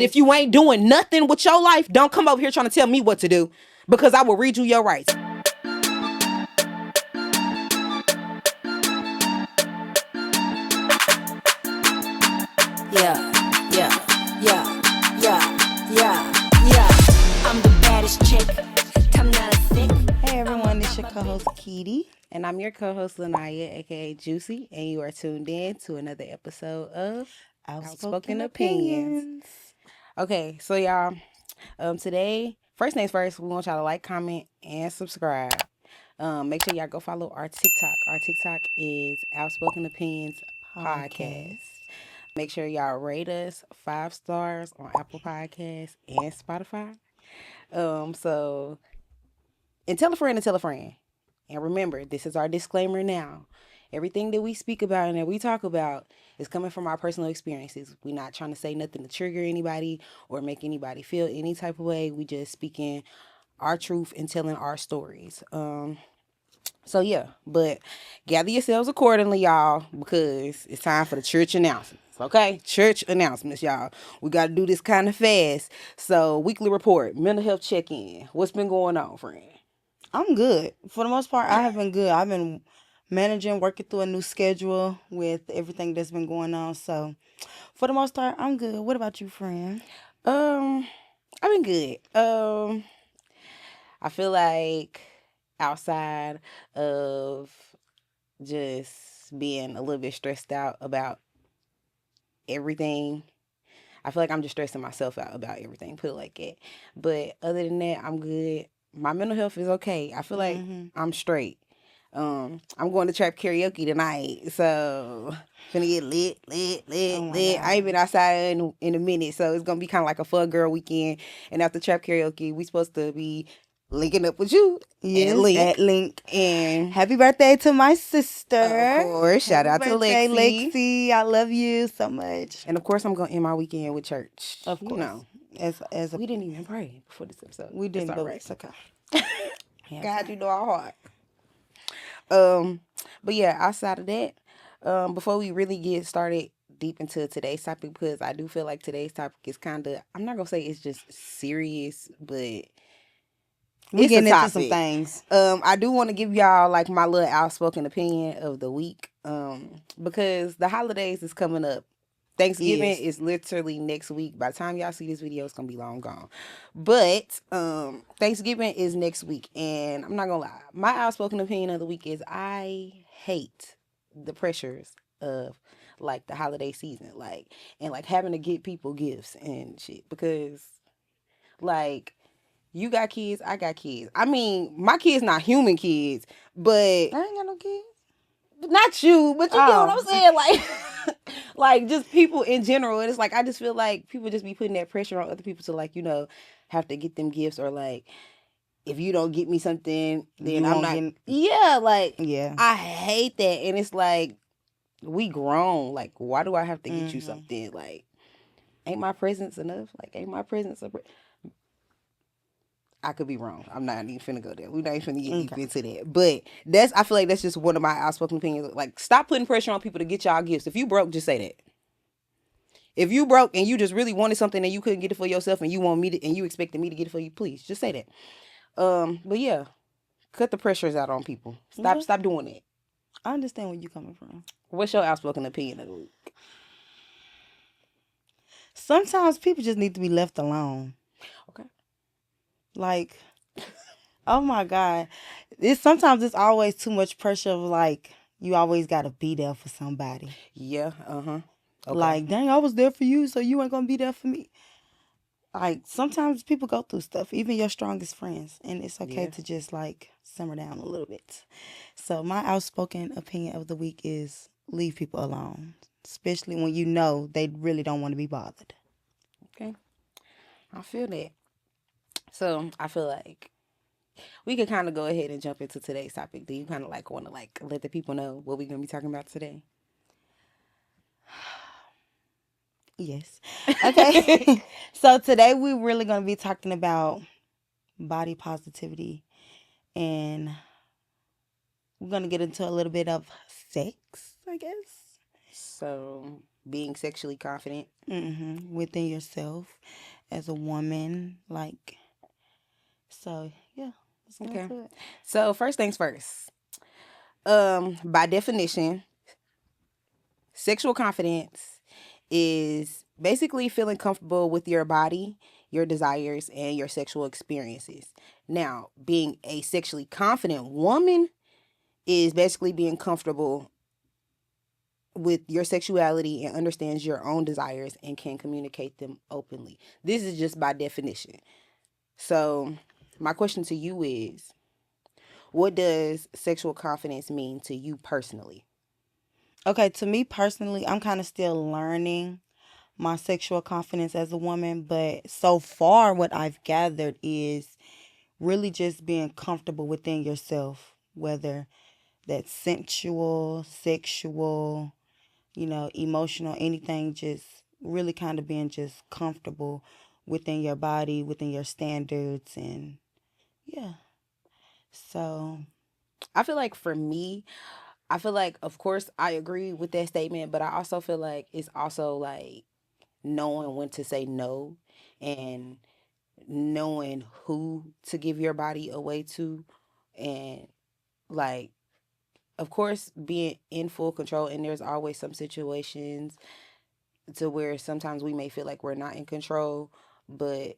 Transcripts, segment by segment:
If you ain't doing nothing with your life, don't come over here trying to tell me what to do, because I will read you your rights. Yeah, yeah, yeah, yeah, yeah. I'm the baddest chick. I'm not a thick. Hey everyone, it's your co-host Keedy. And I'm your co-host Lanaya, aka Juicy, and you are tuned in to another episode of Outspoken Opinions. Okay, so y'all, today, first things first, we want y'all to like, comment, and subscribe. Make sure y'all go follow our TikTok. Our TikTok is Outspoken Opinions Podcast. Make sure y'all rate us 5 stars on Apple Podcasts and Spotify. And tell a friend to tell a friend. And remember, this is our disclaimer now. Everything that we speak about and that we talk about is coming from our personal experiences. We're not trying to say nothing to trigger anybody or make anybody feel any type of way. We just speaking our truth and telling our stories. So yeah, but gather yourselves accordingly, y'all, because it's time for the church announcements. Okay, church announcements, y'all. We got to do this kind of fast. So weekly report, mental health check-in. What's been going on, friend? I'm good. For the most part, I have been good. I've been managing, working through a new schedule with everything that's been going on. So for the most part, I'm good. What about you, friend? I've been good. I feel like outside of just being a little bit stressed out about everything, I feel like I'm just stressing myself out about everything, put it like that. But other than that, I'm good. My mental health is okay. I feel like I'm straight. I'm going to trap karaoke tonight, so finna get lit. I ain't been outside in a minute, so it's gonna be kind of like a fun girl weekend. And after trap karaoke, we supposed to be linking up with you. Yes, at Link. And happy birthday to my sister. Of course, shout out to Lexi. I love you so much. And of course, I'm gonna end my weekend with church. Of course, as we didn't even pray before this episode. We didn't, but right. It's okay. God, you know our heart. But yeah, outside of that, before we really get started deep into today's topic, because I do feel like today's topic is kind of, I'm not gonna say it's just serious, but we getting into some things. I do want to give y'all like my little outspoken opinion of the week, because the holidays is coming up. Thanksgiving is literally next week. By the time y'all see this video, it's gonna be long gone. But Thanksgiving is next week, and I'm not gonna lie. My outspoken opinion of the week is I hate the pressures of like the holiday season, like having to get people gifts and shit, because like you got kids, I got kids. I mean, my kids not human kids, but I ain't got no kids. Not you, but you know what I'm saying, like just people in general. And it's like I just feel like people just be putting that pressure on other people to like, have to get them gifts, or like if you don't get me something, then I'm not. I hate that, and it's like we grown. Like, why do I have to get you something? Like, ain't my presence enough? Like, ain't my presence I could be wrong. I'm not even finna go there. We're not even finna get deep into that. But I feel like that's just one of my outspoken opinions. Like, stop putting pressure on people to get y'all gifts. If you broke, just say that. If you broke and you just really wanted something and you couldn't get it for yourself, and you want me to, and you expected me to get it for you, please just say that. But yeah, cut the pressures out on people. Stop doing it. I understand where you're coming from. What's your outspoken opinion of the week? Sometimes people just need to be left alone. Okay. Like, oh my God. Sometimes it's always too much pressure of like, you always got to be there for somebody. Yeah, Okay. Like, dang, I was there for you, so you ain't going to be there for me. Like, sometimes people go through stuff, even your strongest friends, and it's okay to just like simmer down a little bit. So my outspoken opinion of the week is leave people alone, especially when you know they really don't want to be bothered. Okay. I feel that. So I feel like we could kind of go ahead and jump into today's topic. Do you kind of like want to like let the people know what we're going to be talking about today? Yes. Okay. So today we're really going to be talking about body positivity, and we're going to get into a little bit of sex, I guess. So being sexually confident. Within yourself as a woman, like, so yeah, let's get Okay. into it. So first things first. By definition, sexual confidence is basically feeling comfortable with your body, your desires, and your sexual experiences. Now, being a sexually confident woman is basically being comfortable with your sexuality and understands your own desires and can communicate them openly. This is just by definition. So, my question to you is, what does sexual confidence mean to you personally? Okay, to me personally, I'm kind of still learning my sexual confidence as a woman, but so far what I've gathered is really just being comfortable within yourself, whether that's sensual, sexual, emotional, anything, just really kind of being just comfortable within your body, within your standards, and yeah. So, I feel like for me, I feel like, of course, I agree with that statement, but I also feel like it's also like knowing when to say no and knowing who to give your body away to. And, like, of course, being in full control. And there's always some situations to where sometimes we may feel like we're not in control, but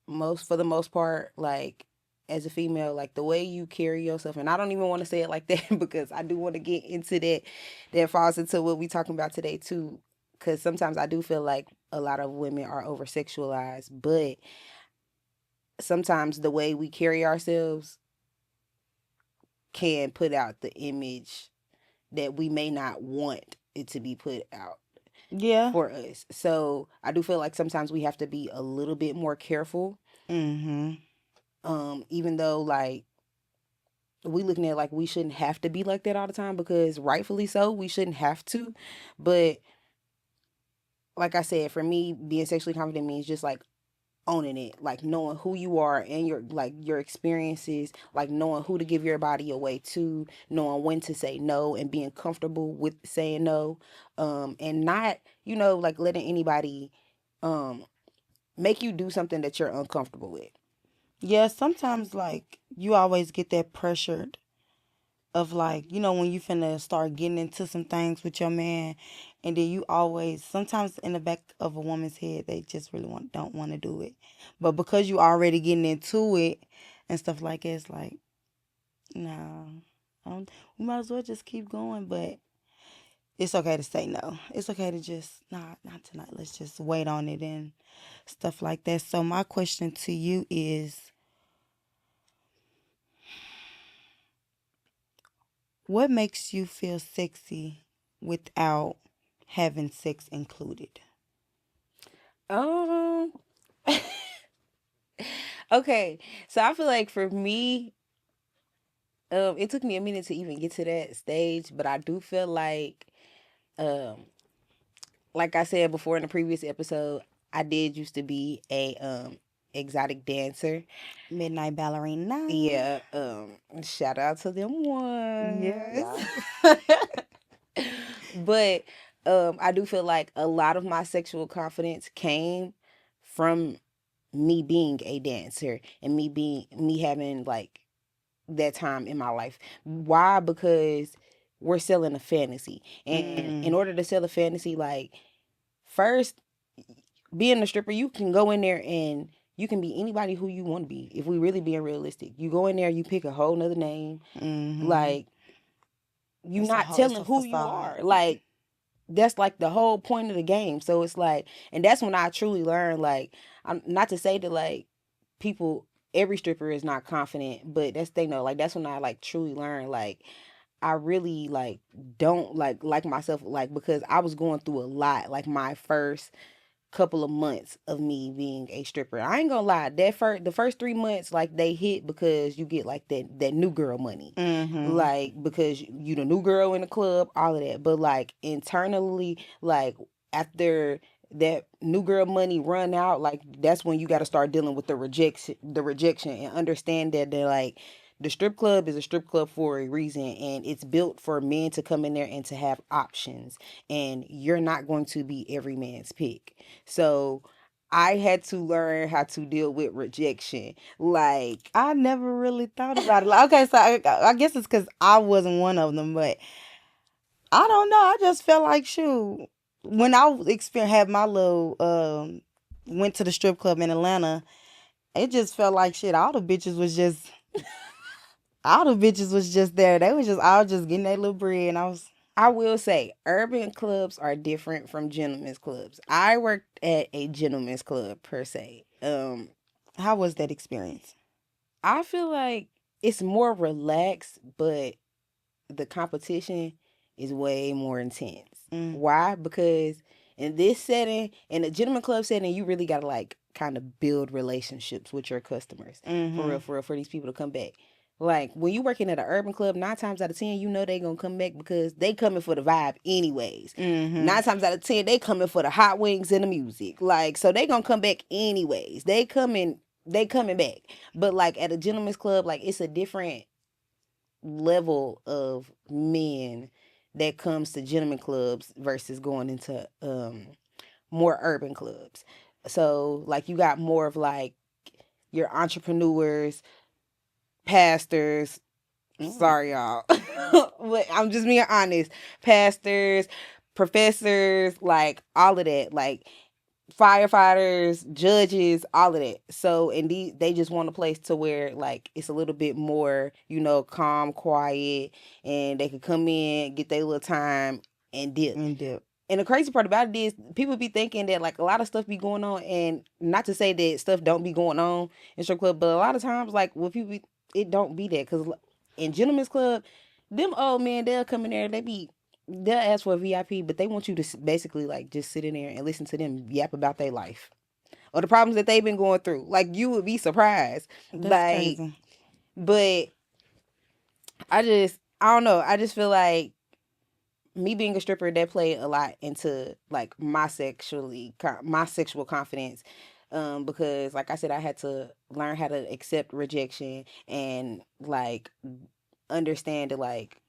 for the most part, like, as a female, like the way you carry yourself, and I don't even want to say it like that because I do want to get into that falls into what we talking about today too, because sometimes I do feel like a lot of women are over sexualized, but sometimes the way we carry ourselves can put out the image that we may not want it to be put out yeah. for us. So I do feel like sometimes we have to be a little bit more careful. Mhm. Even though, like, we looking at like we shouldn't have to be like that all the time, because rightfully so, we shouldn't have to. But like I said, for me, being sexually confident means just like owning it, like knowing who you are and your experiences, like knowing who to give your body away to, knowing when to say no and being comfortable with saying no, and not, like letting anybody um make you do something that you're uncomfortable with. Yeah, sometimes like you always get that pressured of like, when you finna start getting into some things with your man, and then you always sometimes in the back of a woman's head they just really don't want to do it. But because you already getting into it and stuff like that, it's like, no. We might as well just keep going, but it's okay to say no. It's okay to just not tonight. Let's just wait on it and stuff like that. So my question to you is, what makes you feel sexy without having sex included? Um okay, so I feel like for me, it took me a minute to even get to that stage, but I do feel um like I said before in the previous episode, I did used to be a exotic dancer. Midnight ballerina. Yeah, shout out to them Yeah, ones. yeah. But I do feel like a lot of my sexual confidence came from me being a dancer and me having like that time in my life. Why? Because we're selling a fantasy. And in Mm, order to sell a fantasy, like, first, being a stripper, you can go in there and you can be anybody who you want to be. If we really being realistic, you go in there, you pick a whole nother name. mm-hmm. Like, you not It's telling a who you facade. are. Like, that's like the whole point of the game. So it's like, and that's when I truly learned, like, I'm not to say that like people, every stripper is not confident, but that's they know, like, that's when I like truly learned, like, I really like don't like myself, like, because I was going through a lot, like my first couple of months of me being a stripper. I ain't gonna lie, the first 3 months, like, they hit because you get like that new girl money, Mm-hmm. like, because you the new girl in the club, all of that. But like internally, like, after that new girl money run out, like, that's when you got to start dealing with the rejection and understand that they're like The strip club is a strip club for a reason, and it's built for men to come in there and to have options, and you're not going to be every man's pick. So I had to learn how to deal with rejection. Like, I never really thought about it. Like, okay, so I guess it's because I wasn't one of them, but I don't know. I just felt like, shoot, when I had my little went to the strip club in Atlanta, it just felt like shit. All the bitches was just there. They was just all just getting their little bread, and I will say, urban clubs are different from gentlemen's clubs. I worked at a gentlemen's club per se. How was that experience? I feel like it's more relaxed, but the competition is way more intense. Why? Because in this setting, in a gentleman club setting, you really gotta like kind of build relationships with your customers. For real, for these people to come back. Like when you working at an urban club, 9 times out of 10, you know they gonna come back because they coming for the vibe anyways. 9 times out of 10, they coming for the hot wings and the music. Like, so they gonna come back anyways. They coming back. But like at a gentleman's club, like it's a different level of men that comes to gentleman clubs versus going into more urban clubs. So like you got more of like your entrepreneurs, pastors. Sorry y'all. But I'm just being honest. Pastors, professors, like all of that. Like firefighters, judges, all of that. So and they just want a place to where like it's a little bit more, calm, quiet, and they can come in, get their little time and dip. And the crazy part about it is people be thinking that like a lot of stuff be going on, and not to say that stuff don't be going on in strip club, but a lot of times like with people, it don't be that, because in gentlemen's club, them old men, they'll come in there, they'll ask for a VIP, but they want you to basically like just sit in there and listen to them yap about their life or the problems that they've been going through. Like you would be surprised. That's crazy. But I don't know. I just feel like me being a stripper, that played a lot into like my sexual confidence. Because like I said, I had to learn how to accept rejection and like understand that like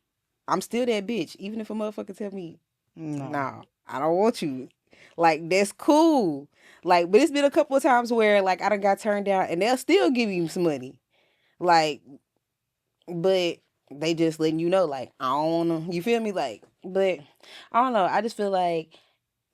I'm still that bitch, even if a motherfucker tell me, nah, I don't want you. Like that's cool. Like, but it's been a couple of times where like I done got turned down and they'll still give you some money. Like, but they just letting you know, like, I don't wanna, you feel me? Like, but I don't know. I just feel like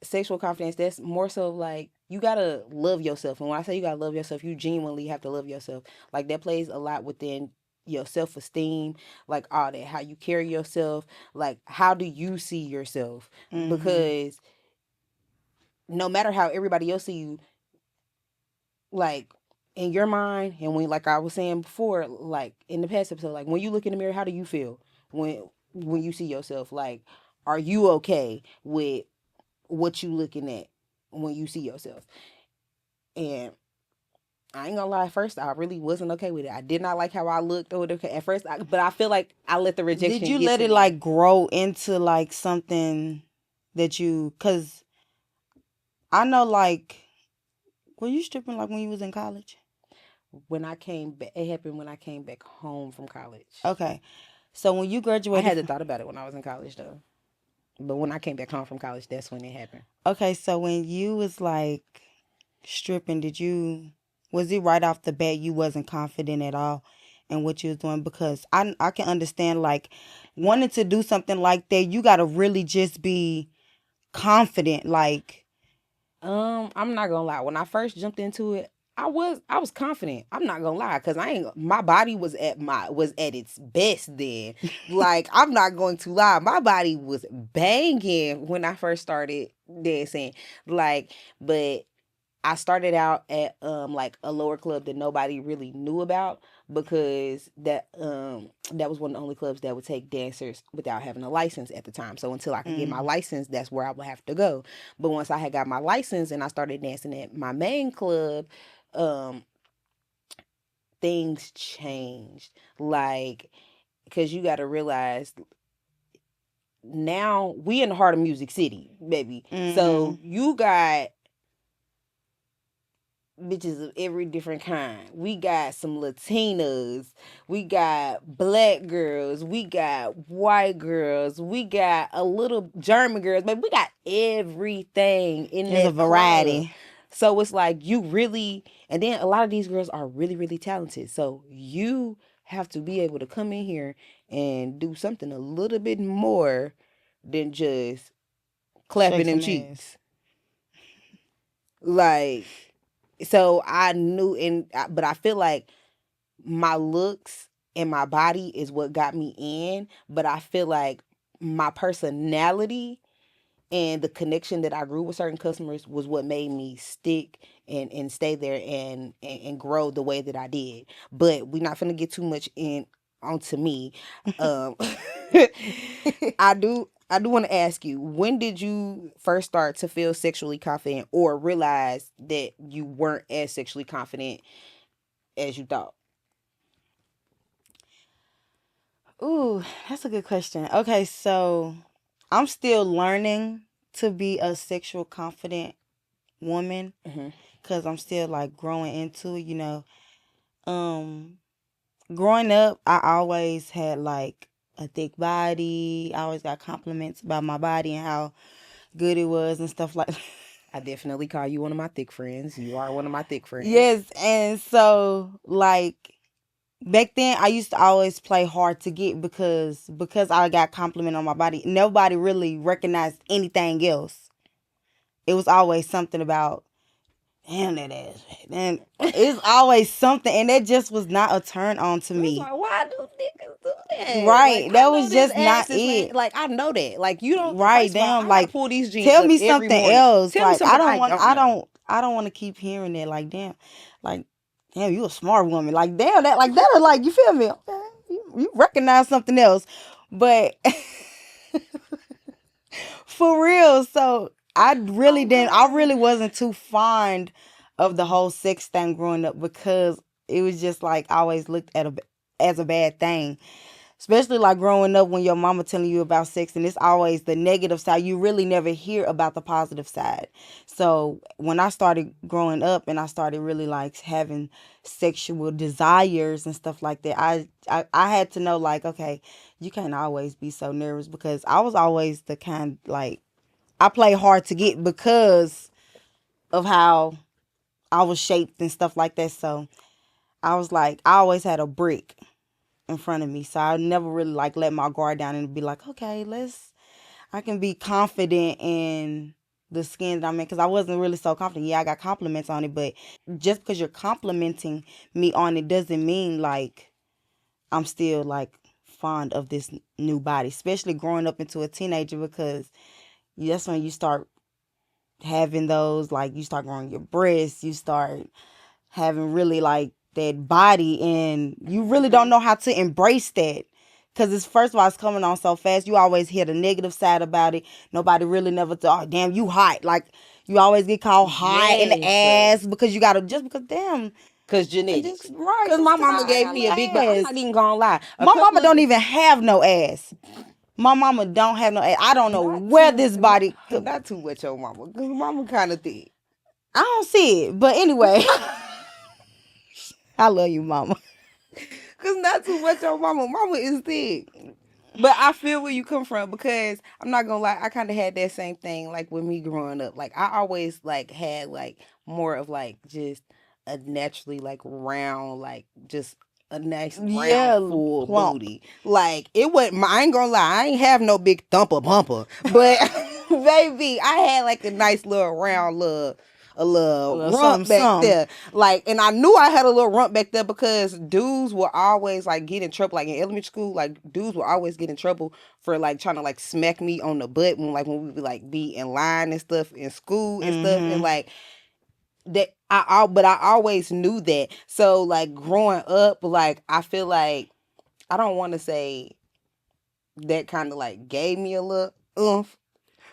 sexual confidence, that's more so like you gotta love yourself. And when I say you gotta love yourself, you genuinely have to love yourself. Like that plays a lot within your self-esteem, like all that, how you carry yourself, like how do you see yourself? Because no matter how everybody else see you, like in your mind, and when, like I was saying before, like in the past episode, like when you look in the mirror, how do you feel when you see yourself? Like, are you okay with what you looking at when you see yourself? And I ain't gonna lie, at first I really wasn't okay with it. I did not like how I looked or whatever at first, but I feel like I let the rejection. Did you let it like grow into like something that you? Cause I know like, were you stripping like when you was in college? When I came back, it happened when I came back home from college. Okay, so when you graduated, I hadn't thought about it when I was in college though. But when I came back home from college, that's when it happened. Okay, so when you was like stripping, was it right off the bat you wasn't confident at all in what you was doing? Because I can understand like wanting to do something like that, you gotta really just be confident. Like, I'm not gonna lie. When I first jumped into it, I was confident. I'm not gonna lie, cause my body was at its best then. Like, I'm not going to lie, my body was banging when I first started dancing. Like, but I started out at like a lower club that nobody really knew about, because that was one of the only clubs that would take dancers without having a license at the time. So until I could get my license, that's where I would have to go. But once I had got my license and I started dancing at my main club, things changed. Like, because you got to realize now we in the heart of Music City, baby. So you got bitches of every different kind. We got some Latinas, we got black girls, we got white girls, we got a little German girls, but we got everything in There's that a variety. club. So it's like you really, and then a lot of these girls are really, really talented. So you have to be able to come in here and do something a little bit more than just clapping Shake them some cheeks. ass. Like, so I knew, but I feel like my looks and my body is what got me in, but I feel like my personality and the connection that I grew with certain customers was what made me stick and stay there and grow the way that I did. But we're not gonna get too much in onto me. Um, I do want to ask you, when did you first start to feel sexually confident or realize that you weren't as sexually confident as you thought? Ooh, that's a good question. Okay, so I'm still learning to be a sexual confident woman Mm-hmm. because I'm still like growing into it, you know. Um, Growing up, I always had like a thick body. I always got compliments about my body and how good it was and stuff like that. I definitely call you one of my thick friends. You are one of my thick friends. Yes, and so like back then I used to always play hard to get because I got compliment on my body. Nobody really recognized anything else. It was always something about damn that ass. And it's always something and that just was not a turn on to It's me. like, why do niggas do that? Right. Like, That I know was this just ass not is it. like I know that. Like, you don't. Right, First of all, damn, I gotta like pull these jeans tell up me every something morning. else. Tell me Like something I know. don't want to keep hearing that. Like damn, you a smart woman. Like that like you feel me? Okay, you recognize something else. But for real, so I really wasn't too fond of the whole sex thing growing up because it was just like I always looked at as a bad thing. Especially like growing up when your mama telling you about sex and it's always the negative side. You really never hear about the positive side. So when I started growing up and I started really like having sexual desires and stuff like that, I had to know like, okay, you can't always be so nervous because I was always the kind like I play hard to get because of how I was shaped and stuff like that. So I was like, I always had a brick in front of me. So I never really like let my guard down and be like, okay, I can be confident in the skin that I'm in. Because I wasn't really so confident. Yeah, I got compliments on it. But just because you're complimenting me on it doesn't mean like I'm still like fond of this new body. Especially growing up into a teenager because that's when you start having those, like you start growing your breasts. You start having really like that body and you really don't know how to embrace that because it's first of all it's coming on so fast. You always hear the negative side about it. Nobody really never thought, oh, damn, you hot. Like you always get called hot in the ass because you gotta just because damn Cause genetics. just right Cause just my because mama I gave got me a no big butt. I'm ass. not even gonna lie. My mama don't even have no ass. My mama don't have no ass. I don't know where this body Not too much on mama. Cause mama kind of thick. I don't see it. But anyway, I love you, mama. Cause not too much on mama. Mama is thick. But I feel where you come from because I'm not gonna lie, I kind of had that same thing like with me growing up. Like I always like had like more of like just a naturally like round, like just a nice round Yeah, full plump. booty. Like it wasn't. I ain't gonna lie, I ain't have no big thumper bumper, but baby, I had like a nice little round little. A little Well, rump back some. there, like, and I knew I had a little rump back there because dudes were always like get in trouble, like in elementary school, like dudes will always get in trouble for like trying to like smack me on the butt when we would like be in line and stuff in school and stuff, and like that but I always knew that. So like growing up, like I feel like I don't want to say that kind of like gave me a little oomph,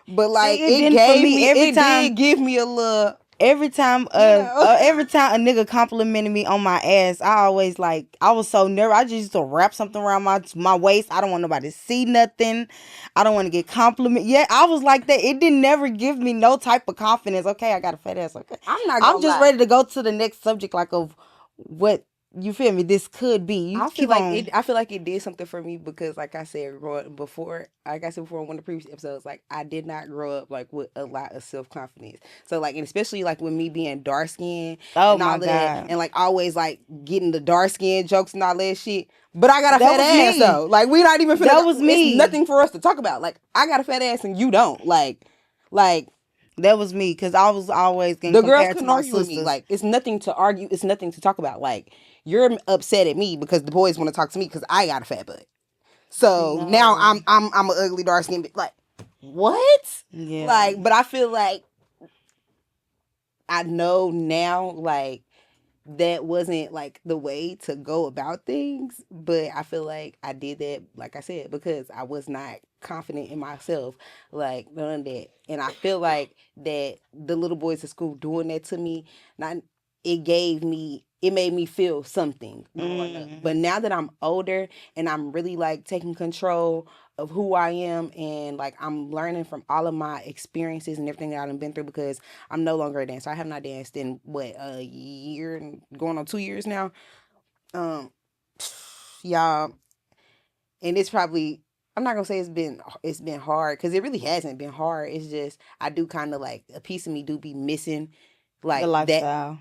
but like See, it didn't for me every it time. did give me a little every time every time a nigga complimented me on my ass, I always I was so nervous. I just used to wrap something around my waist. I don't want nobody to see nothing. I don't want to get complimented. Yeah, I was like that. It didn't never give me no type of confidence. Okay, I got a fat ass. Okay, I'm just ready to go to the next subject, of what. You feel me? This could be. I feel like it did something for me because, like I said before, in one of the previous episodes, like I did not grow up like with a lot of self confidence. So like, and especially like with me being dark skinned and all that, and like always like getting the dark skin jokes and all that shit. But I got a fat ass though. Like we not even. That was me. It's nothing for us to talk about. Like I got a fat ass and you don't. Like. That was me because I was always getting compared to my sisters. With me. Like it's nothing to argue. It's nothing to talk about. Like you're upset at me because the boys want to talk to me because I got a fat butt. So now I'm an ugly dark skin bitch. Like what? Yeah. Like, but I feel like I know now. Like that wasn't like the way to go about things, but I feel like I did that, like I said, because I was not confident in myself, like none of that. And I feel like that the little boys at school doing that to me, it made me feel something growing up. But now that I'm older and I'm really like taking control of who I am and like I'm learning from all of my experiences and everything that I've been through because I'm no longer a dancer. I have not danced in a year and going on 2 years now. Y'all, and it's probably, I'm not gonna say it's been hard because it really hasn't been hard. It's just I do kind of like a piece of me do be missing like the lifestyle.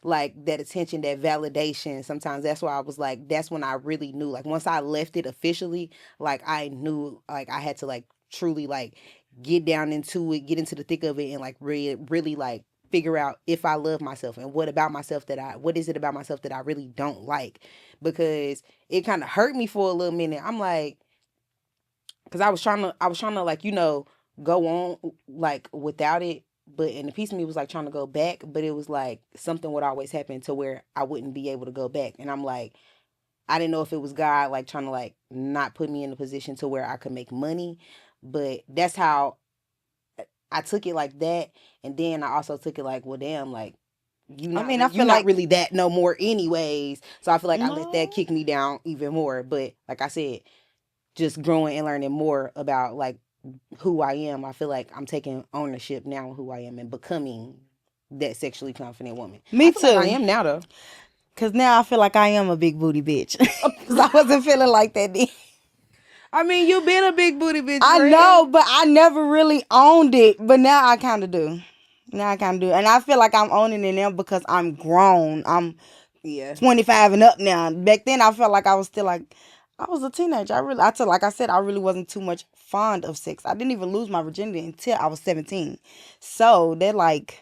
Like that attention, that validation. Sometimes that's why I was like, that's when I really knew. Like once I left it officially, like I knew like I had to like truly like get down into it, get into the thick of it, and like really like figure out if I love myself and what is it about myself that I really don't like, because it kind of hurt me for a little minute. I'm like, because I was trying to like go on like without it. But and the piece of me was like trying to go back, but it was like something would always happen to where I wouldn't be able to go back. And I'm like, I didn't know if it was God like trying to like not put me in a position to where I could make money. But that's how I took it, like that. And then I also took it like, well, damn, like you're not really that no more anyways. So I feel like I let that kick me down even more. But like I said, just growing and learning more about like who I am, I feel like I'm taking ownership now of who I am and becoming that sexually confident woman. Me too. Like I am now though. Cause now I feel like I am a big booty bitch. Cause I wasn't feeling like that then. I mean, you've been a big booty bitch. I know, but I never really owned it. But now I kind of do. And I feel like I'm owning it now because I'm grown. I'm 25 and up now. Back then, I felt like I was still like, I was a teenager. Like I said, I really wasn't too much fond of sex. I didn't even lose my virginity until I was 17. So that like,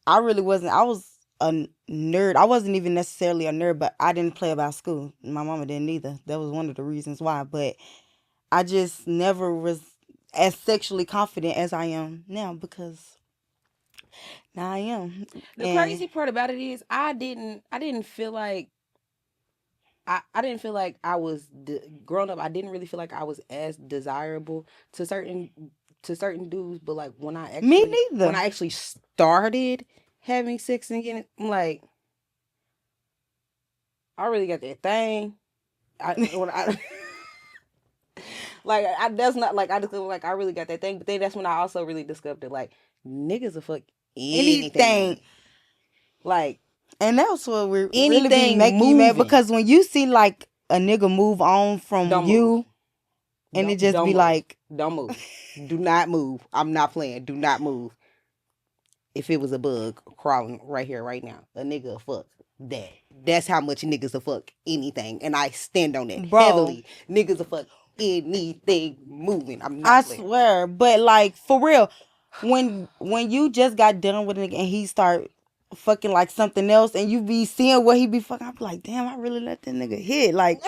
I really wasn't. I was a nerd. I wasn't even necessarily a nerd, but I didn't play about school. My mama didn't either. That was one of the reasons why. But I just never was as sexually confident as I am now because now I am. The crazy part about it is I didn't feel like I didn't feel like I was growing up. I didn't really feel like I was as desirable to certain dudes. But like when I actually started having sex and getting, I'm like, I really got that thing. Like that's not like I just feel like I really got that thing. But then that's when I also really discovered that like niggas will fuck anything. Like. And that's what we're really be making you mad, because when you see like a nigga move on from and it just be like, don't move, do not move. I'm not playing. Do not move. If it was a bug crawling right here, right now, a nigga will fuck that. That's how much niggas will fuck anything, and I stand on that heavily. Niggas will fuck anything moving. I'm not playing. Swear, but like for real, when you just got done with a nigga and he start fucking like something else and you be seeing what he be fucking, I be like, damn, I really let that nigga hit. Like,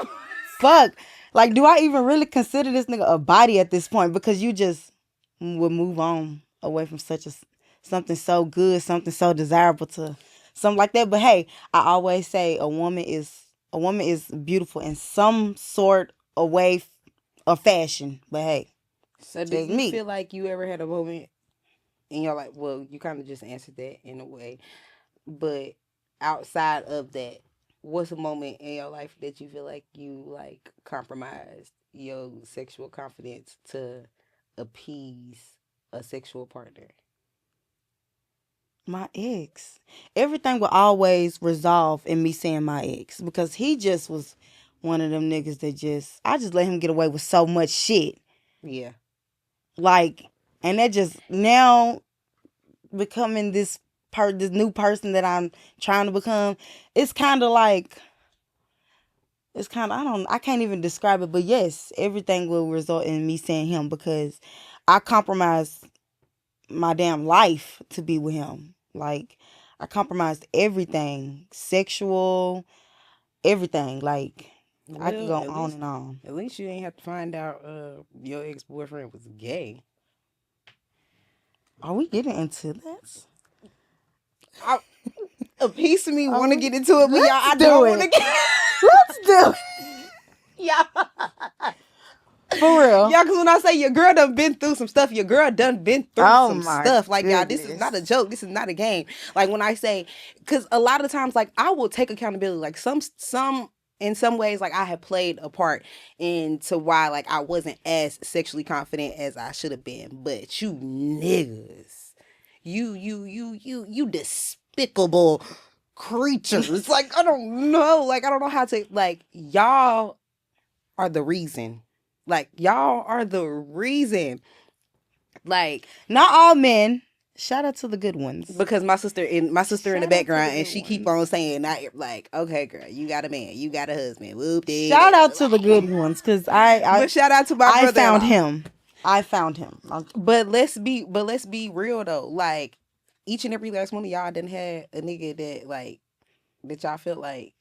fuck. Like, do I even really consider this nigga a body at this point? Because you just would move on away from something so good, something so desirable to something like that. But hey, I always say a woman is beautiful in some sort of way of fashion. But hey, so do you feel like you ever had a moment in your life? Well, you kind of just answered that in a way, but outside of that, what's a moment in your life that you feel like you like compromised your sexual confidence to appease a sexual partner? My ex. Everything will always resolve in me saying my ex because he just was one of them niggas that I just let him get away with so much shit. Yeah. Like, and that just now becoming this new person that I'm trying to become. It's kind of like, I can't even describe it, but yes, everything will result in me saying him because I compromised my damn life to be with him. Like, I compromised everything, sexual, everything. Like, I could Well, go on and on. at least you ain't have to find out your ex boyfriend was gay. Are we getting into this? A piece of me want to get into it, but y'all, I do don't it. want to get. Let's do it. Yeah. For real. Yeah, because when I say your girl done been through some stuff, your girl done been through some my stuff. Like, y'all, this is goodness. not a joke. This is not a game. Like, when I say, because a lot of times, like, I will take accountability. Like, in some ways, like, I have played a part into why, like, I wasn't as sexually confident as I should have been. But you niggas, you despicable creatures. Like, I don't know. Like, I don't know how to, like, y'all are the reason. Like, y'all are the reason. Like, not all men. Shout out to the good ones. Because my sister in the background, and she keep on saying, like, okay, girl, you got a man, you got a husband. Whoop-dee. Shout out to the good ones, because but shout out to my brother. I found him. But let's be real though. Like, each and every last one of y'all done had a nigga that y'all felt like,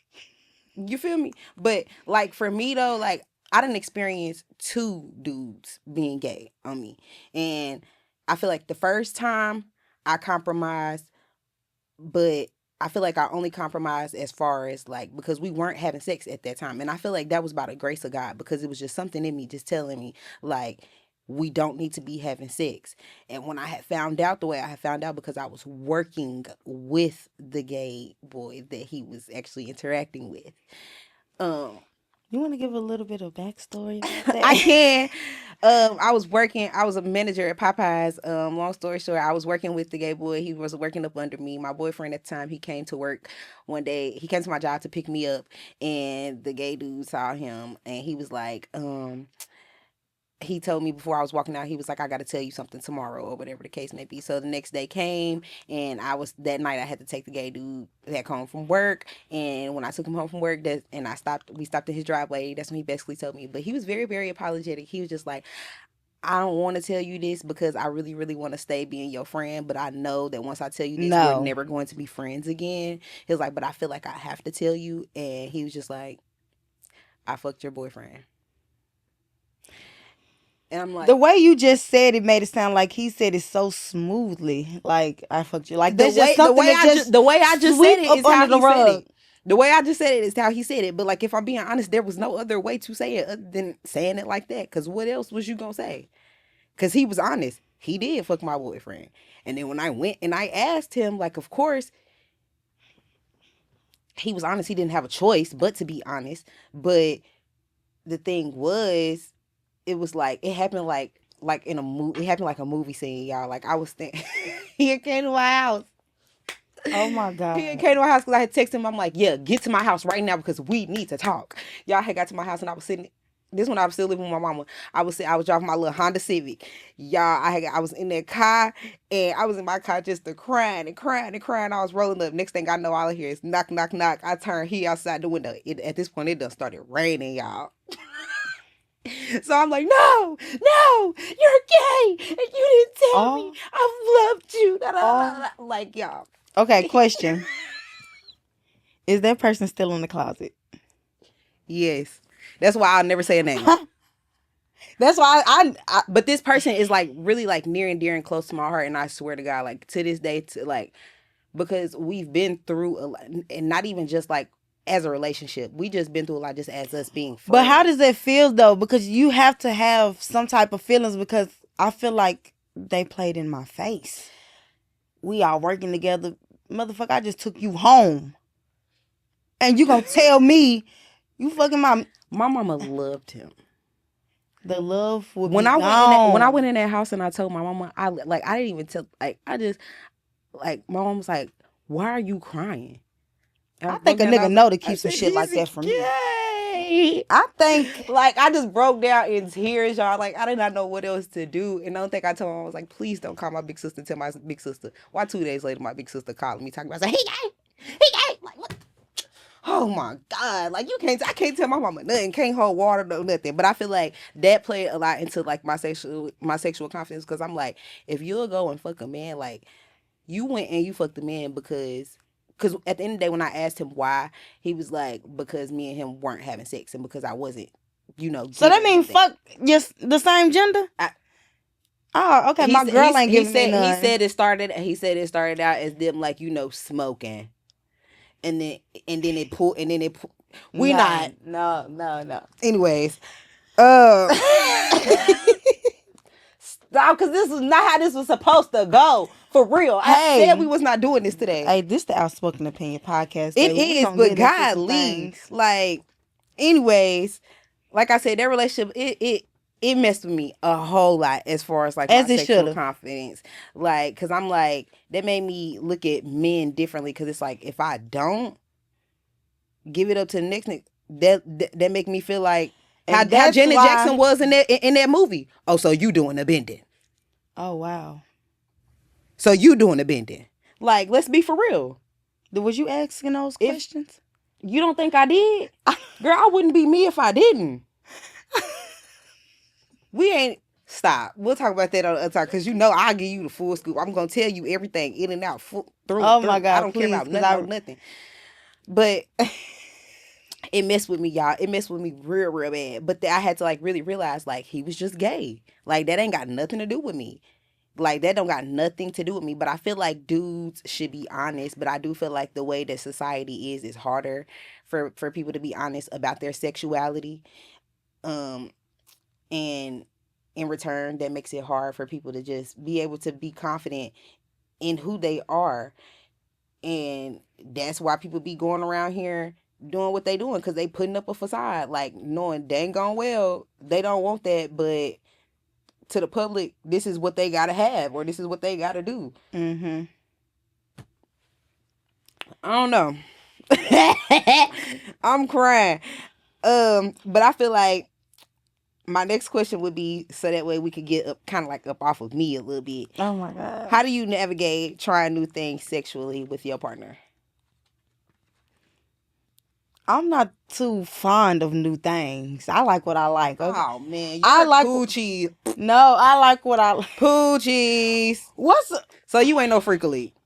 you feel me? But like for me though, like, I didn't experience 2 dudes being gay on me. And I feel like the first time I compromised, but I feel like I only compromised as far as like, because we weren't having sex at that time. And I feel like that was by the grace of God, because it was just something in me just telling me like, we don't need to be having sex. And when I had found out the way I had found out, because I was working with the gay boy that he was actually interacting with. You want to give a little bit of backstory about that? I can. I was a manager at Popeyes. Long story short, I was working with the gay boy. He was working up under me. My boyfriend at the time, he came to work one day. He came to my job to pick me up, and the gay dude saw him, and he was like, he told me before I was walking out, he was like, I got to tell you something tomorrow, or whatever the case may be. So the next day came, and that night I had to take the gay dude back home from work. And when I took him home from work, we stopped in his driveway. That's when he basically told me. But he was very, very apologetic. He was just like, I don't want to tell you this because I really, really want to stay being your friend. But I know that once I tell you this, we're never going to be friends again. He was like, but I feel like I have to tell you. And he was just like, I fucked your boyfriend. And I'm like, the way you just said it made it sound like he said it so smoothly. Like, I fucked you. Like, the way I just said it is how he said it. The way I just said it is how he said it. But like, if I'm being honest, there was no other way to say it other than saying it like that. Because what else was you gonna say? Because he was honest. He did fuck my boyfriend. And then when I went and I asked him, like, of course, he was honest. He didn't have a choice but to be honest. But the thing was, it was like, it happened like in a movie. It happened like a movie scene, y'all. Like, I was thinking, he came to my house. Oh my God. He came to my house because I had texted him. I'm like, yeah, get to my house right now because we need to talk. Y'all had got to my house and I was sitting. This one I was still living with my mama. I was driving my little Honda Civic. Y'all, I was in that car and I was in my car just crying and crying and crying. I was rolling up. Next thing I know, all I hear is knock, knock, knock. I turn, he outside the window. At this point, it done started raining, y'all. So I'm like, no, you're gay, and you didn't tell me. I've loved you. Da, da, da, da. Like, y'all. Okay, question. Is that person still in the closet? Yes. That's why I'll never say a name. That's why I but this person is like really like near and dear and close to my heart, and I swear to God, like to this day, because we've been through a lot, and not even just like as a relationship, we just been through a lot just as us being friends. But how does that feel though? Because you have to have some type of feelings, because I feel like they played in my face. we all working together. Motherfucker, I just took you home. And you gonna tell me you fucking my mama loved him. The love would when be I gone. when I went in that house and I told my mama, I didn't even tell, like, I just, like, my mom was like, why are you crying? I think a nigga know to keep some shit like that from me. I think, like, I just broke down in tears, y'all. Like, I did not know what else to do. And the only thing I told my mom was like, please don't call my big sister. Tell my big sister. Why 2 days later, my big sister calling me talking about, he gay. Like, what? Oh my God. Like, I can't tell my mama nothing. Can't hold water, no nothing. But I feel like that played a lot into, like, my sexual confidence. Because I'm like, if you'll go and fuck a man, like, you went and you fucked a man because at the end of the day, when I asked him why, he was like, because me and him weren't having sex and because I wasn't, So that means fuck just the same gender? Oh, okay. My girl ain't giving me none. He said it started out as them, like, smoking. And then it pulled. We no, not. No. Anyways. Stop, because this is not how this was supposed to go. For real. I said we was not doing this today. Hey, this the Outspoken Opinion podcast. It is, but God leads. Like, anyways, like I said, that relationship, it messed with me a whole lot as far as, like, my sexual confidence. Like, because I'm like, that made me look at men differently. Because it's like, if I don't give it up to the next nigga, that make me feel like how Janet Jackson was in that movie. Oh, so you doing the bending. Oh, wow. So you doing the bending. Like, let's be for real. Was you asking those questions? You don't think I did? Girl, I wouldn't be me if I didn't. We ain't... Stop. We'll talk about that on the other time, because I'll give you the full scoop. I'm going to tell you everything in and out, through. Oh, my God, I don't care about nothing. But... it messed with me, y'all. It messed with me real, real bad. But I had to, like, really realize, like, he was just gay. Like, that ain't got nothing to do with me. Like, that don't got nothing to do with me. But I feel like dudes should be honest. But I do feel like the way that society is harder for people to be honest about their sexuality. And in return, that makes it hard for people to just be able to be confident in who they are. And that's why people be going around here doing what they doing, because they putting up a facade, like, knowing dang gone well they don't want that, but to the public, this is what they gotta have, or this is what they gotta do. Mm-hmm. I don't know. I'm crying. But I feel like my next question would be, so that way we could get up, kind of like up off of me a little bit. Oh my God. How do you navigate trying new things sexually with your partner? I'm not too fond of new things. I like what I like. Okay? Oh man, I like poochies. No, I like what I like. Poochies. So you ain't no freak elite?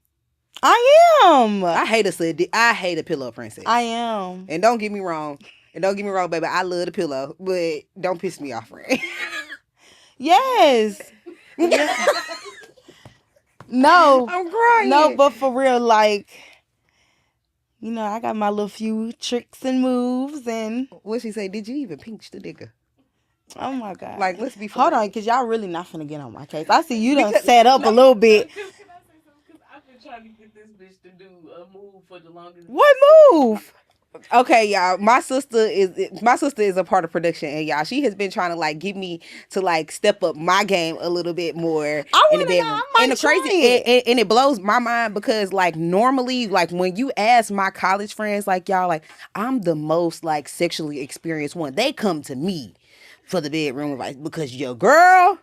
I am. I hate a pillow princess. I am. And don't get me wrong, baby. I love the pillow, but don't piss me off, friend. Yes. No. I'm crying. No, but for real, like, I got my little few tricks and moves, and what she say? Did you even pinch the nigga? Oh my God. Like, let's be Hold on, because y'all really not finna get on my case. I see you done set up a little bit. Can I say something? Because I've been trying to get this bitch to do a move for the longest. What move? Okay, y'all. My sister is a part of production, and y'all, she has been trying to, like, get me to, like, step up my game a little bit more in the bedroom. And the crazy, and it blows my mind, because, like, normally, like, when you ask my college friends, like, y'all, like, I'm the most, like, sexually experienced one. They come to me for the bedroom advice, because your girl,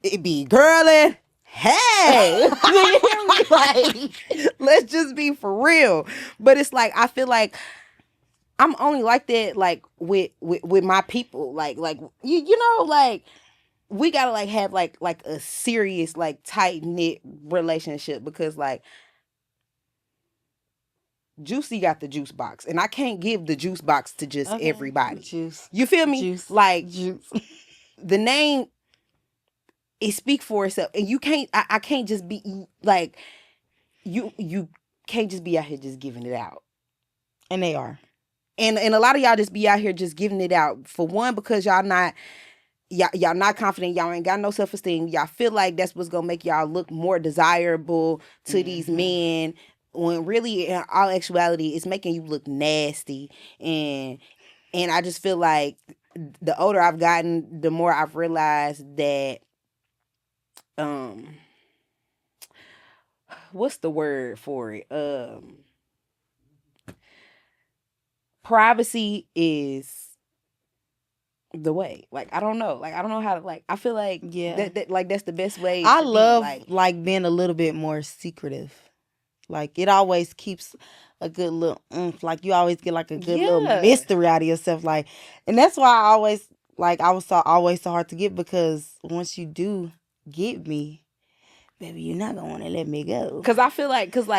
it be girling. Hey, like, let's just be for real. But it's like, I feel like I'm only like that, like, with my people, like you know, like, we gotta, like, have like a serious, like, tight knit relationship, because, like, Juicy got the juice box, and I can't give the juice box to just everybody. Juice. You feel me? Juice. Like, juice. The name, it speak for itself, and you can't. I can't just be like, you can't just be out here just giving it out. And they are. And a lot of y'all just be out here just giving it out, for one, because y'all not y'all not confident, y'all ain't got no self-esteem, y'all feel like that's what's gonna make y'all look more desirable to these men, when really in all actuality it's making you look nasty. And I just feel like the older I've gotten, the more I've realized that what's the word for it, privacy is the way. Like I don't know. Like I don't know how to, like I feel like that like that's the best way I to love be, like being a little bit more secretive. Like it always keeps a good little like you always get like a good little mystery out of yourself. Like, and that's why I always like I was always so hard to get, because once you do get me, baby, you're not gonna want to let me go. Cause I feel like, cause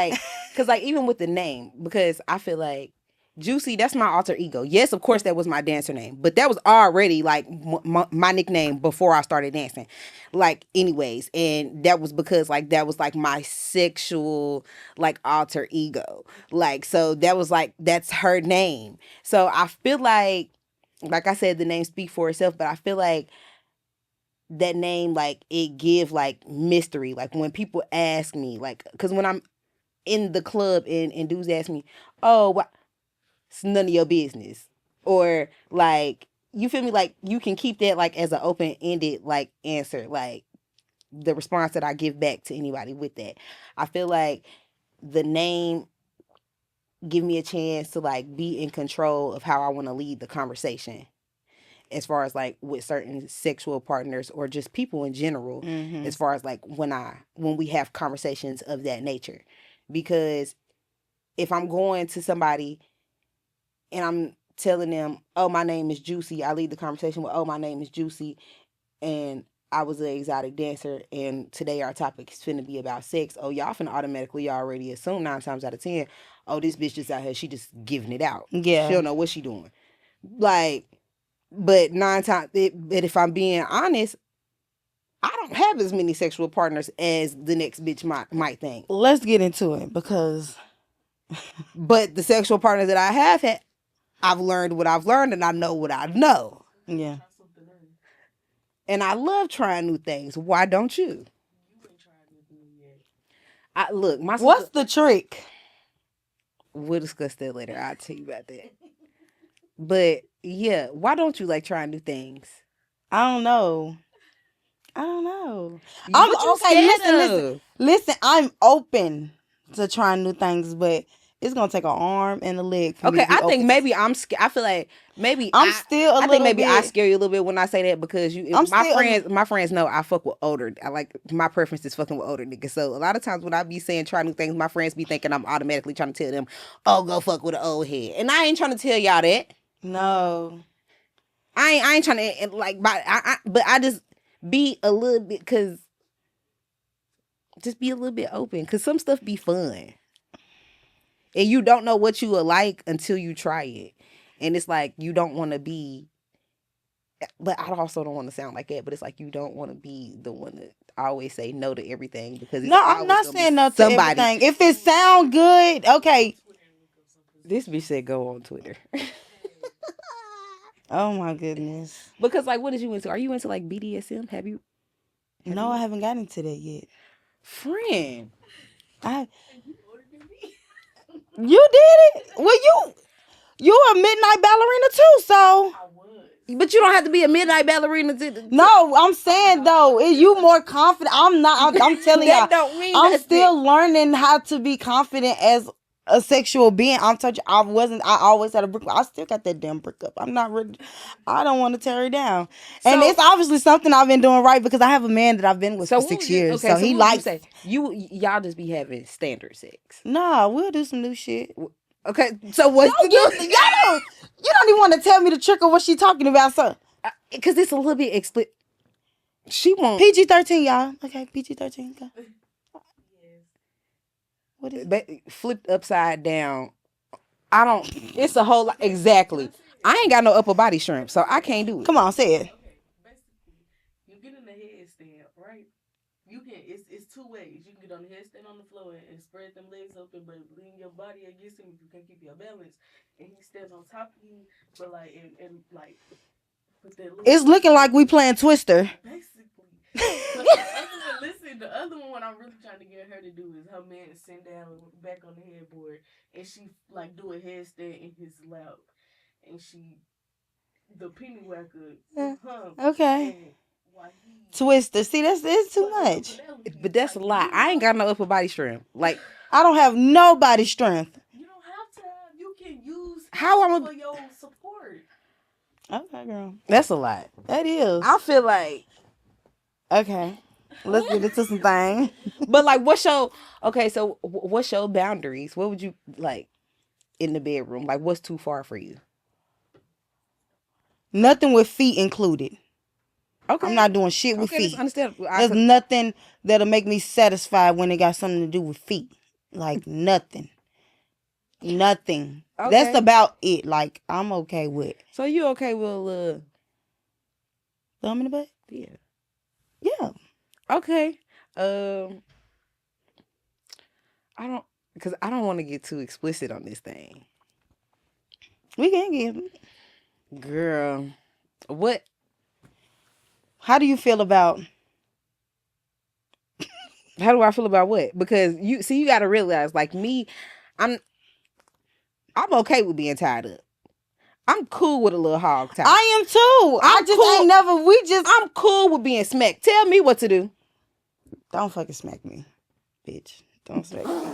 even with the name, because I feel like Juicy, that's my alter ego. Yes, of course, that was my dancer name, but that was already like my nickname before I started dancing. Like, anyways, and that was because like that was like my sexual like alter ego. Like, so that was like that's her name. So I feel like I said, the name speak for itself, but I feel like that name, like it give like mystery. Like when people ask me, like, cause when I'm in the club and dudes ask me, oh, what? It's none of your business. Or like, you feel me? Like you can keep that like as an open-ended like answer, like the response that I give back to anybody with that. I feel like the name give me a chance to like be in control of how I want to lead the conversation, as far as like with certain sexual partners or just people in general, as far as like when we have conversations of that nature. Because if I'm going to somebody and I'm telling them, oh, my name is Juicy, I lead the conversation with, oh, my name is Juicy, and I was an exotic dancer, and today our topic is finna be about sex. Oh, y'all finna automatically already assume 9 times out of 10, oh, this bitch just out here, she just giving it out. Yeah. She don't know what she doing. Like, but 9 times, but if I'm being honest, I don't have as many sexual partners as the next bitch might think. Let's get into it, because But the sexual partners that I have had, I've learned what I've learned, and I know what I know. Yeah. And I love trying new things. Why don't you? Look, my sister, What's the trick? We'll discuss that later. I'll tell you about that. But yeah, why don't you like trying new things? I don't know. I'm okay. Listen. I'm open to trying new things, but it's gonna take an arm and a leg for me to be I think open. maybe I'm scared. I feel like maybe I'm still a I little think maybe bit. I scare you a little bit when I say that, because my friends know I fuck with older. I like, my preference is fucking with older niggas. So a lot of times when I be saying try new things, my friends be thinking I'm automatically trying to tell them, oh, go fuck with an old head, and I ain't trying to tell y'all that. No. I ain't trying to like, but I just be a little bit, cause just be a little bit open, cause some stuff be fun, and you don't know what you will like until you try it, and it's like you don't want to be. But I also don't want to sound like that. But it's like you don't want to be the one that always say no to everything, because it's No, I'm not saying no to everything. If it sound good, okay. This bitch said go on Twitter. Oh my goodness. Because like, what did you into? Are you into like BDSM? Have you? No, I haven't gotten into that yet. Friend, you did it. Well, you a midnight ballerina too, so. but you don't have to be a midnight ballerina. No, I'm saying though, is you more confident? I'm not. I'm telling y'all, don't mean I'm still learning how to be confident as a sexual being. I'm touching. I always had a brick. I still got that damn brick up. I'm not ready. I don't want to tear it down. And it's obviously something I've been doing right, because I have a man that I've been with for 6 years. Okay, so he likes. Y'all just be having standard sex. Nah, we'll do some new shit. Okay, so what's the new? You don't even want to tell me the trick of what she talking about, sir. Because it's a little bit explicit. She won't. PG-13, y'all. Okay, PG-13. Go. What is it? Flipped upside down. I don't. It's a whole lot. Exactly. I ain't got no upper body shrimp, so I can't do it. Come on, say it. Basically, you get in the headstand, right? You can. It's 2 ways. You can get on the headstand on the floor and spread them legs open, but lean your body against him if you can keep your balance, and he stands on top of you, but like and like Put that little It's looking like we playing Twister. basically. But the other one, listen, the other one, what I'm really trying to get her to do is her man sit down back on the headboard and she like do a headstand in his lap, and she the penny whacker hum. Okay. And while he Twister. See, it's too fucking much. Penelope, But that's a like, lie. I ain't got no upper body strength. Like, I don't have nobody strength. you don't have to have. You can use How him I'm a- for your support. Okay, girl. that's a lot. That is. I feel like, Okay. Let's get into some things. but like, what's your okay? So, what's your boundaries? What would you like in the bedroom? Like, what's too far for you? Nothing with feet included. Okay, I'm not doing shit with okay, feet. that's understandable. There's nothing that'll make me satisfied when it got something to do with feet. Like nothing. Nothing. Okay. That's about it. Like I'm okay with So you okay with thumb in the butt? yeah. Yeah. Okay. I don't because I don't want to get too explicit on this thing. We can get. Girl, what? How do you feel about? How do I feel about what? Because you got to realize, like me, I'm okay with being tied up. I'm cool with a little hog tie. I am too. I I'm just cool. ain't never. We just I'm cool with being smacked. Tell me what to do. don't fucking smack me, bitch. Don't smack me.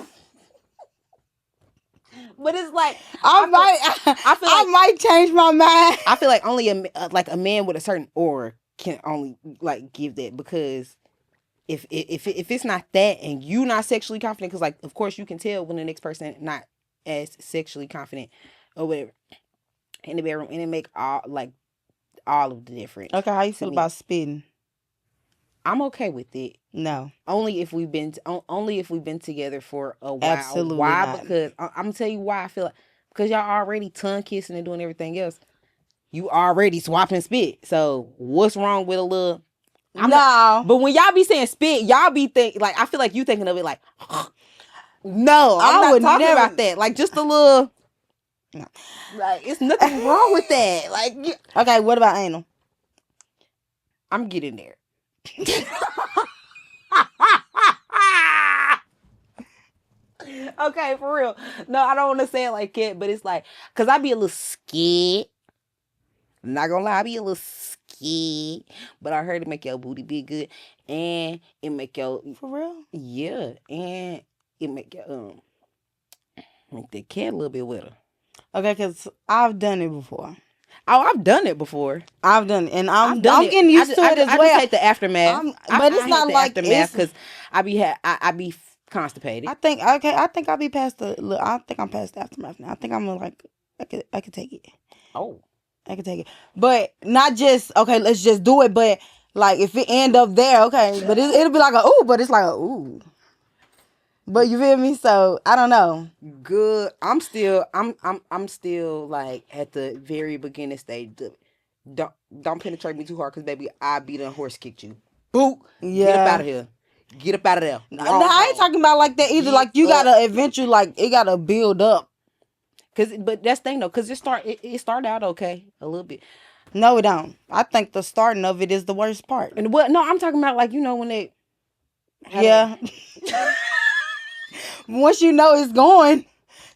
But it's like I feel like might change my mind. I feel like only a man with a certain aura can only like give that, because if it's not that and you not sexually confident, because like of course you can tell when the next person not as sexually confident or whatever in the bedroom, and it make all of the difference. Okay, how you feel about spitting? I'm okay with it. No. Only if we've been together for a while. Absolutely Why? not. Because I'm gonna tell you why. I feel like because y'all already tongue kissing and doing everything else. You already swapping spit. So what's wrong with a little? No. But when y'all be saying spit, y'all be like I feel like you thinking of it like. No, I'm not talking about that. Like just a little. No. Like it's nothing wrong with that. Like Okay, what about anal? I'm getting there. Okay, for real. No, I don't want to say it like that, but it's like, cause I be a little scared. I'm not gonna lie, I be a little scared. But I heard it make your booty be good, and it make your For real? yeah, and it make your make that cat a little bit wetter. Okay, because I've done it before. Oh, I've done it before. I've done it, and I'm done it. getting used to it as I well. just hate the aftermath. But it's not like aftermath because I be constipated. I think I'll be past the. I think I'm past the aftermath now. I think I'm like I could take it. Oh, I could take it, but not just okay. Let's just do it. But like if it end up there, okay. But it'll be like a ooh. But it's like a ooh. But you feel me? So I don't know. good. I'm still like at the very beginning stage. Don't penetrate me too hard, because baby, I be done horse kicked you. Boo. Yeah. Get up out of here. Get up out of there. No, I ain't talking about like that either. Like you gotta eventually like it gotta build up. But that's the thing though, because it started out okay a little bit. No, it don't. I think the starting of it is the worst part. And what? No, I'm talking about like when they. Yeah. Once you know it's going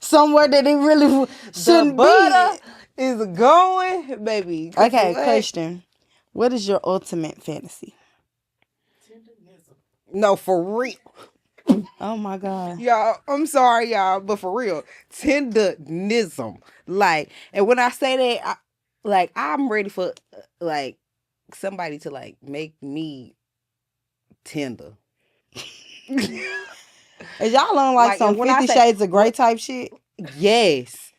somewhere that it really shouldn't butter is going, baby. Okay, question. What is your ultimate fantasy? No, for real. Oh my God. Y'all, I'm sorry, y'all, but for real, tenderism. Like, and when I say that, I'm ready for like somebody to like make me tender. Is y'all on like some 50 Shades of Grey type shit? Yes.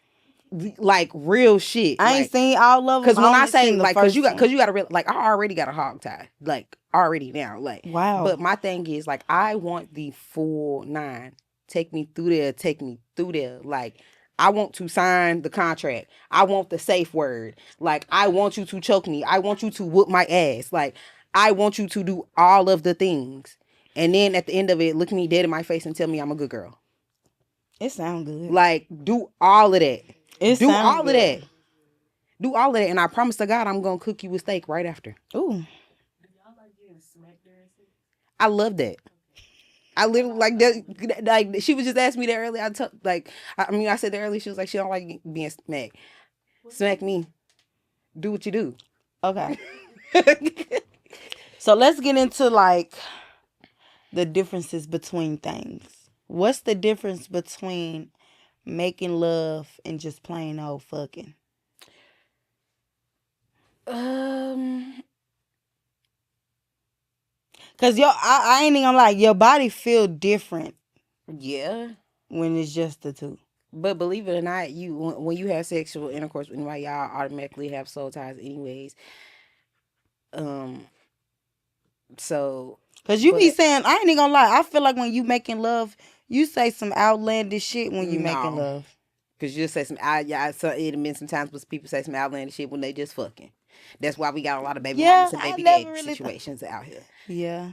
Like real shit. I ain't seen all of them. Because when I say like, because you gotta like I already got a hog tie, like already now, like wow. But my thing is like I want the full 9. Take me through there. Like I want to sign the contract. I want the safe word. Like I want you to choke me. I want you to whoop my ass. Like I want you to do all of the things. And then at the end of it, look me dead in my face and tell me I'm a good girl. It sounds good. Like do all of that. Do all of that. Do all of that, and I promise to God, I'm gonna cook you a steak right after. Ooh. Do y'all like getting smacked during sex? I love that. I literally like that. Like she was just asking me that earlier. I said that earlier. She was like, she don't like being smacked. Smack me. Do what you do. Okay. So let's get into like the differences between things. What's the difference between making love and just plain old fucking? Cause I ain't even gonna lie, your body feel different Yeah. when it's just the two. But believe it or not, when you have sexual intercourse with anybody, y'all automatically have soul ties anyways. So. Cause you be saying, I ain't even gonna lie, I feel like when you making love, you say some outlandish shit when you making love. Cause you say some it been sometimes when people say some outlandish shit when they just fucking. That's why we got a lot of baby mamas and baby daddy situations out here. Yeah.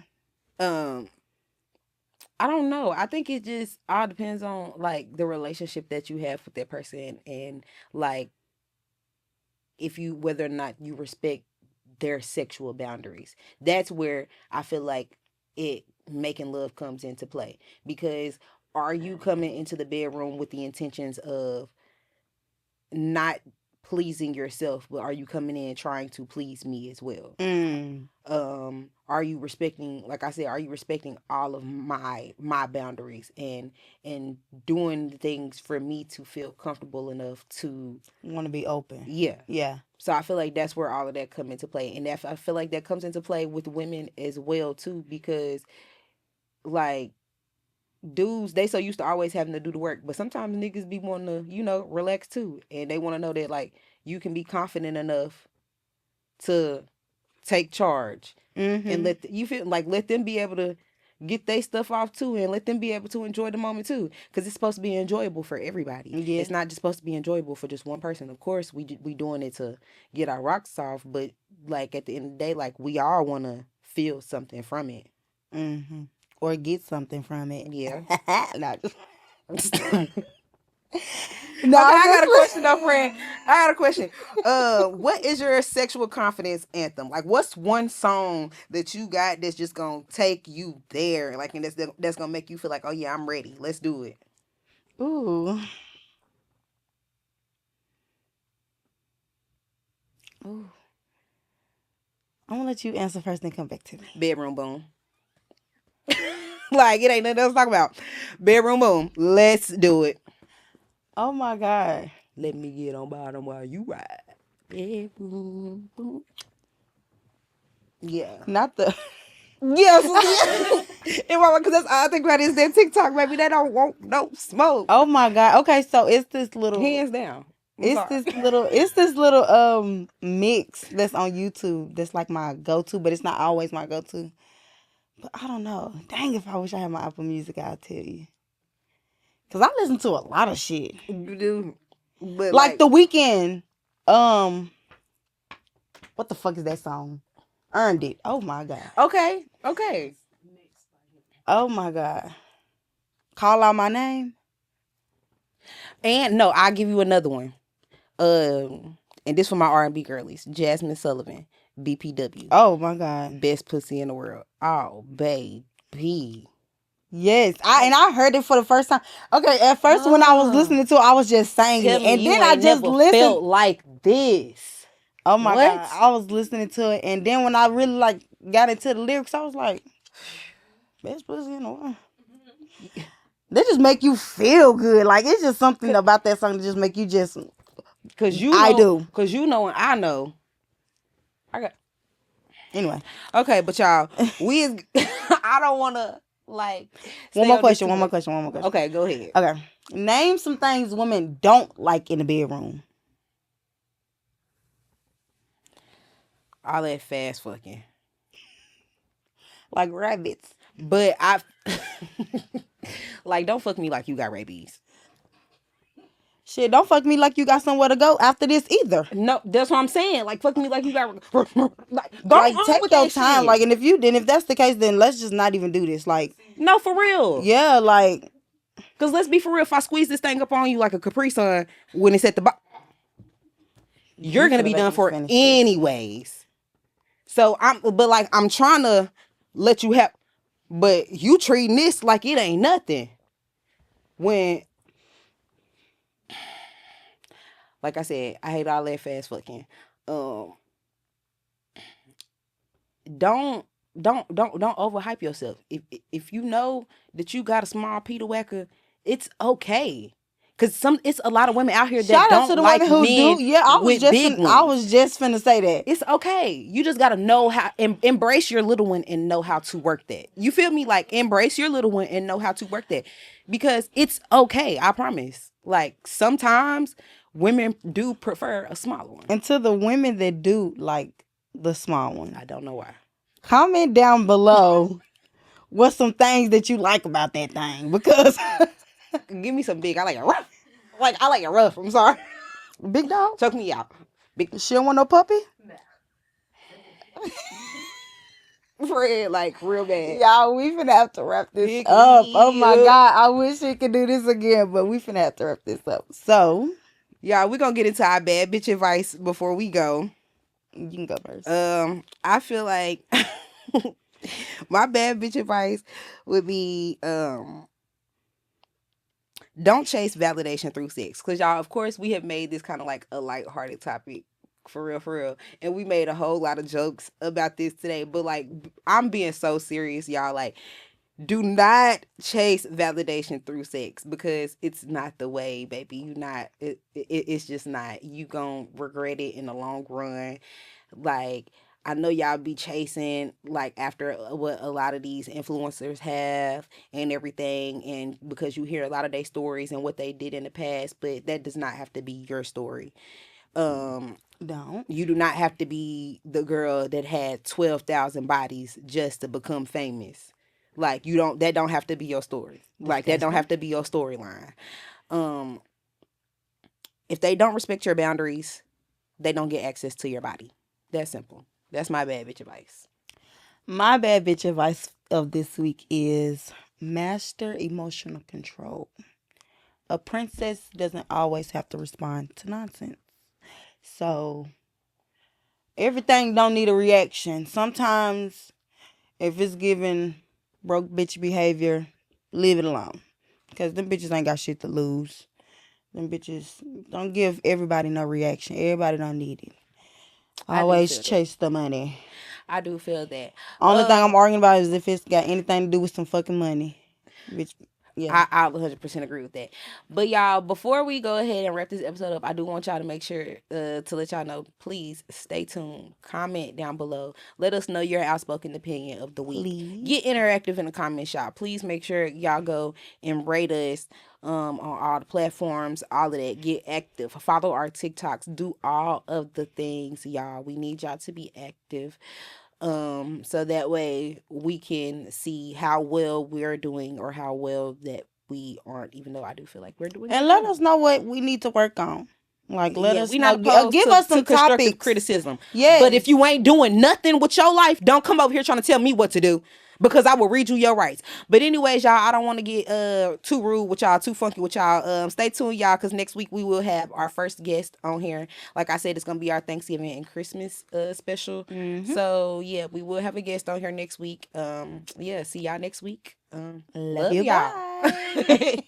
I don't know. I think it just all depends on like the relationship that you have with that person and like whether or not you respect their sexual boundaries. That's where I feel like making love comes into play. Because are you coming into the bedroom with the intentions of not pleasing yourself, but are you coming in trying to please me as well? Are you respecting, like I said, are you respecting all of my boundaries and doing things for me to feel comfortable enough to want to be open? Yeah. So I feel like that's where all of that come into play, and I feel like that comes into play with women as well too, because like dudes, they so used to always having to do the work, but sometimes niggas be wanting to, relax too, and they want to know that like you can be confident enough to take charge and let them be able to get their stuff off too, and let them be able to enjoy the moment too, because it's supposed to be enjoyable for everybody. Yeah. It's not just supposed to be enjoyable for just one person. Of course, we doing it to get our rocks off, but like at the end of the day, like we all want to feel something from it. Or get something from it. Yeah. Not just... No, okay, I got a question though, friend. I got a question. What is your sexual confidence anthem? Like, what's one song that you got that's just gonna take you there, like, and that's gonna make you feel like, oh yeah, I'm ready. Let's do it. Ooh. I'm gonna let you answer first, then come back to me. Bedroom boom. Like, it ain't nothing else to talk about. Bedroom boom. Let's do it. Oh my God. Let me get on bottom while you ride. Bedroom boom. Yeah. Not the... Yes. Because I think about is that TikTok, baby. They don't want no smoke. Oh my God. Okay, so it's this little... Hands down. It's this little mix that's on YouTube that's like my go-to, but it's not always my go-to. But I don't know. Dang, if I wish I had my Apple Music, I'll tell you. Because I listen to a lot of shit. You do. But like The Weeknd. What the fuck is that song? Earned It. Oh my God. Okay. Oh my God. Call Out My Name. And no, I'll give you another one. And this for my R&B girlies. Jasmine Sullivan. BPW. Oh my God. Best pussy in the world. Oh, baby. Yes. I heard it for the first time. Okay, at first when I was listening to it, I was just saying it. And then I just listened. Felt like this. Oh my God. I was listening to it. And then when I really like got into the lyrics, I was like, best pussy in the world. They just make you feel good. Like, it's just something about that song that just make you just... Because you know, I do. Because you know and I know. Anyway. Okay, but y'all, I don't want to, like... One more question. Okay, go ahead. Okay. Name some things women don't like in the bedroom. All that fast fucking. Like rabbits. But like, don't fuck me like you got rabies. Shit, don't fuck me like you got somewhere to go after this either. No, that's what I'm saying. Like, fuck me like you got... like take your time. Shit. Like, and if that's the case, then let's just not even do this. Like... No, for real. Yeah, like... Because let's be for real. If I squeeze this thing up on you like a Capri Sun when it's at the bottom... you're gonna be done for anyways. So I'm trying to let you have, but you treating this like it ain't nothing. When, like I said, I hate all that fast fucking. Don't overhype yourself. If you know that you got a small Peter Whacker, it's okay. Cause it's a lot of women out here that Shout out don't to the like women who men do. Yeah, I with big ones. I was just finna say that. It's okay. You just gotta know how embrace your little one and know how to work that. You feel me? Like embrace your little one and know how to work that, because it's okay. I promise. Like sometimes women do prefer a smaller one. And to the women that do like the small one, I don't know why. Comment down below what's some things that you like about that thing, because give me some big. I like it rough. I like it rough. I'm sorry. Big dog choke me out. Big. She don't want no puppy. Fred, like real bad. Y'all, we finna have to wrap this up. Oh my God, I wish we could do this again, but we finna have to wrap this up. So, y'all, we're gonna get into our bad bitch advice before we go. You can go first. I feel like my bad bitch advice would be don't chase validation through sex. Cause y'all, of course, we have made this kind of like a lighthearted topic. For real. And we made a whole lot of jokes about this today. But like, I'm being so serious, y'all. Like, do not chase validation through sex, because it's not the way, baby. It's just not. You gonna regret it in the long run. Like, I know y'all be chasing like after what a lot of these influencers have and everything, and because you hear a lot of their stories and what they did in the past, but that does not have to be your story. You do not have to be the girl that had 12,000 bodies just to become famous. Like, that don't have to be your story. Like, that don't have to be your storyline. If they don't respect your boundaries, they don't get access to your body. That's simple. That's my bad bitch advice. My bad bitch advice of this week is master emotional control. A princess doesn't always have to respond to nonsense. So, everything don't need a reaction. Sometimes, if it's giving broke bitch behavior, leave it alone. Because them bitches ain't got shit to lose. Them bitches, don't give everybody no reaction. Everybody don't need it. Always chase the money. I do feel that. Only thing I'm arguing about is if it's got anything to do with some fucking money. Bitch. Yeah. I 100% agree with that. But y'all, before we go ahead and wrap this episode up, I do want y'all to make sure to let y'all know, please stay tuned. Comment down below. Let us know your outspoken opinion of the week. Please. Get interactive in the comment shop. Please make sure y'all go and rate us on all the platforms, all of that. Get active. Follow our TikToks. Do all of the things, y'all. We need y'all to be active. So that way we can see how well we're doing or how well that we aren't, even though I do feel like we're doing. And let us know what we need to work on. Like, let us we know. Not give us some constructive topics. criticism. Yeah. But if you ain't doing nothing with your life, don't come over here trying to tell me what to do, because I will read you your rights. But anyways, y'all, I don't want to get too rude with y'all, too funky with y'all. Stay tuned, y'all, because next week we will have our first guest on here. Like I said, it's gonna be our Thanksgiving and Christmas special. Mm-hmm. So yeah, we will have a guest on here next week. Yeah, see y'all next week. Love y'all.